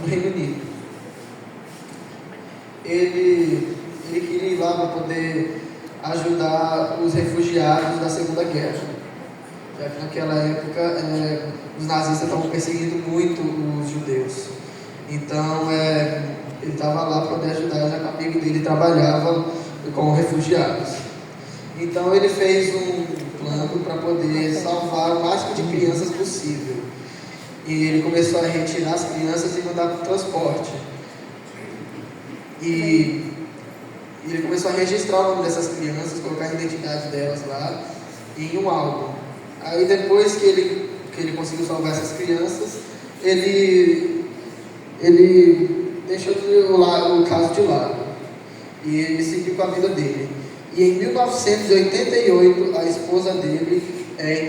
no Reino Unido. Ele queria ir lá para poder ajudar os refugiados da Segunda Guerra, já que naquela época os nazistas estavam perseguindo muito os judeus. Então ele estava lá para poder ajudar, já que o amigo dele trabalhava com refugiados. Então ele fez um plano para poder salvar o máximo de crianças possível. E ele começou a retirar as crianças e mandar para o transporte. E ele começou a registrar o nome dessas crianças, colocar a identidade delas lá em um álbum. Aí depois que ele conseguiu salvar essas crianças, ele deixou o caso de lado. E ele seguiu com a vida dele. E em 1988, a esposa dele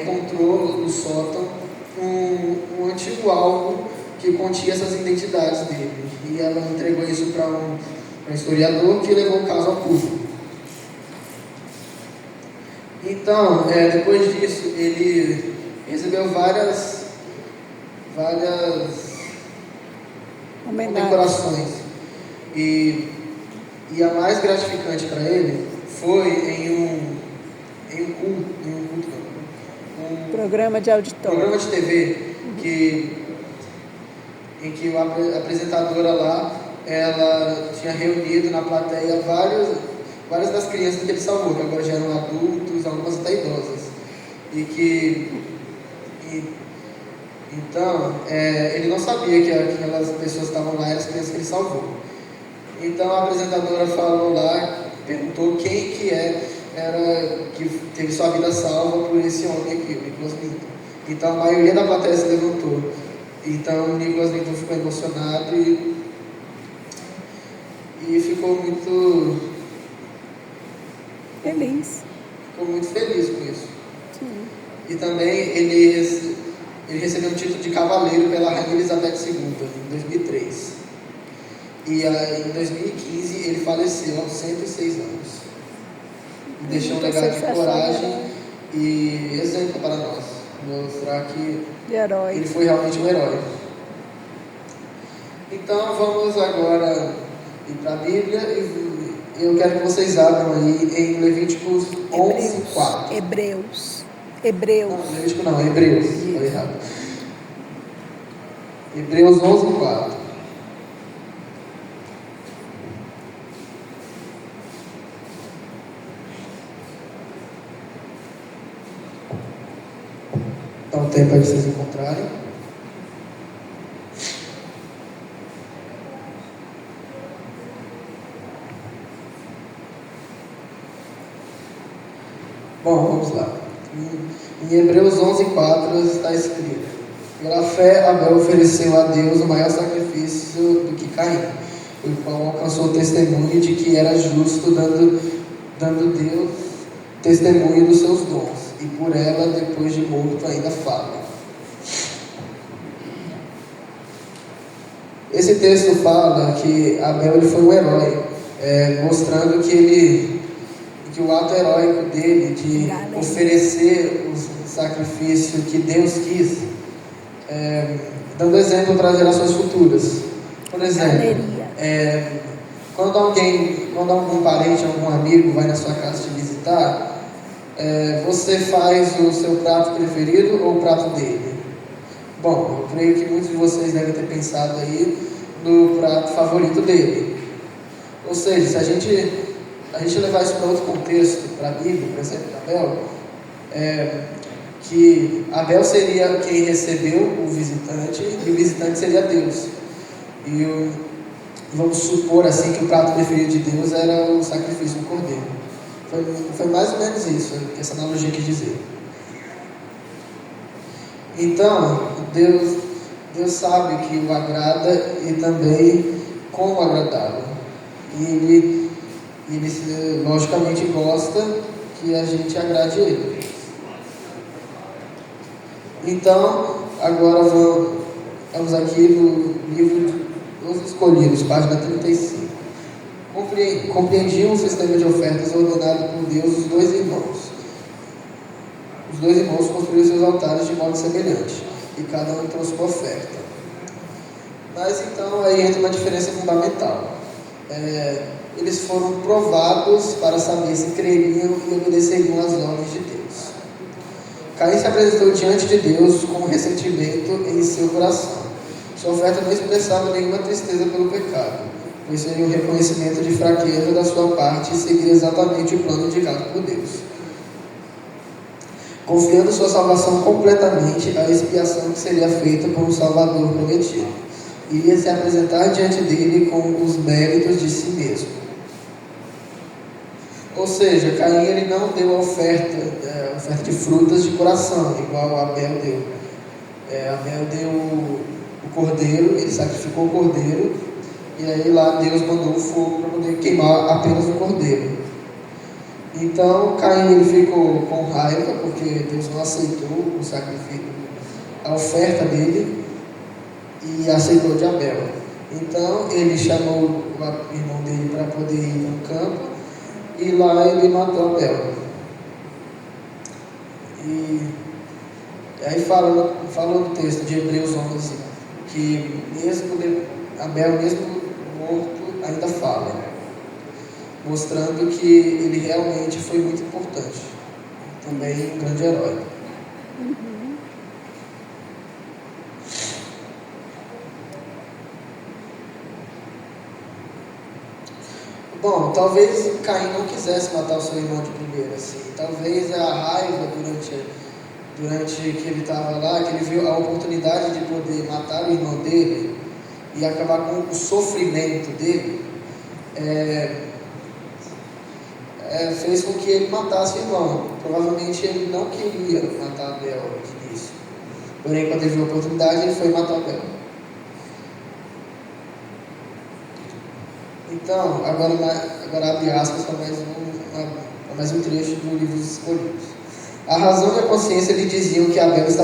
encontrou no sótão um antigo álbum que continha essas identidades dele. E ela entregou isso para um historiador que levou o caso ao público. Então, depois disso, ele recebeu várias condecorações. E a mais gratificante para ele foi em um programa de auditório. Programa de TV em que a apresentadora lá, ela tinha reunido na plateia várias das crianças que ele salvou, que agora já eram adultos, algumas até idosas. Então, ele não sabia que aquelas pessoas que estavam lá eram as crianças que ele salvou. Então a apresentadora falou lá, perguntou quem que que teve sua vida salva por esse homem aqui, o Nicholas Winton. Então a maioria da plateia se levantou. Então o Nicholas Winton ficou emocionado e ficou muito feliz. Ficou muito feliz com isso. Sim. E também ele recebeu o título de cavaleiro pela Rainha Elizabeth II em 2003. E em 2015 ele faleceu aos 106 anos. E deixou um legado de coragem e exemplo para nós. Mostrar que ele foi realmente um herói. Então vamos agora ir para a Bíblia e eu quero que vocês abram aí em Levíticos 11:4. Hebreus. Não, Levítico não, Hebreus. Falei errado. Hebreus 11:4. Dá um tempo aí para vocês encontrarem. Bom, vamos lá. Em Hebreus 11:4 está escrito: pela fé Abel ofereceu a Deus o maior sacrifício do que Caim, o qual alcançou o testemunho de que era justo, dando Deus testemunho dos seus dons, e por ela, depois de morto, ainda fala. Esse texto fala que Abel ele foi um herói, mostrando que o ato heróico dele de oferecer o sacrifício que Deus quis, dando exemplo para as gerações futuras. Por exemplo, quando algum parente, algum amigo vai na sua casa te visitar, você faz o seu prato preferido ou o prato dele? Bom, eu creio que muitos de vocês devem ter pensado aí no prato favorito dele. Ou seja, se a gente levar isso para outro contexto, para a Bíblia, por exemplo, Abel, que Abel seria quem recebeu o visitante e o visitante seria Deus. E vamos supor assim que o prato preferido de Deus era o sacrifício do cordeiro. Foi mais ou menos isso que essa analogia quis dizer. Então, Deus sabe que o agrada e também como agradá-lo. E ele logicamente gosta que a gente agrade ele. Então, agora vamos aqui no livro dos Escolhidos, página 35. Compreendiam o sistema de ofertas ordenado por Deus os dois irmãos. Os dois irmãos construíram seus altares de modo semelhante, e cada um trouxe uma oferta. Mas então aí entra uma diferença fundamental. Eles foram provados para saber se creriam e obedeceriam às ordens de Deus. Caim se apresentou diante de Deus com ressentimento em seu coração. Sua oferta não expressava nenhuma tristeza pelo pecado, pois seria um reconhecimento de fraqueza da sua parte e seguir exatamente o plano indicado por Deus. Confiando sua salvação completamente à expiação que seria feita por um Salvador prometido. Iria se apresentar diante dele com os méritos de si mesmo. Ou seja, Caim ele não deu a oferta de frutas de coração, igual Abel deu. Abel deu o cordeiro, ele sacrificou o cordeiro, e aí lá Deus mandou o fogo para poder queimar apenas o cordeiro. Então Caim ele ficou com raiva, porque Deus não aceitou o sacrifício, a oferta dele, e aceitou de Abel. Então ele chamou o irmão dele para poder ir no campo, e lá ele matou Abel. E aí fala no texto de Hebreus 11 que Abel, mesmo morto, ainda fala, mostrando que ele realmente foi muito importante, também um grande herói. Bom, talvez Caim não quisesse matar o seu irmão de primeira, assim. Talvez a raiva durante que ele estava lá, que ele viu a oportunidade de poder matar o irmão dele e acabar com o sofrimento dele, fez com que ele matasse o irmão. Provavelmente ele não queria matar Abel de início. Porém, quando ele viu a oportunidade, ele foi matar Abel. Então, agora abre aspas para mais um trecho do livro dos Escolhidos. A razão e a consciência lhe diziam que Abel estava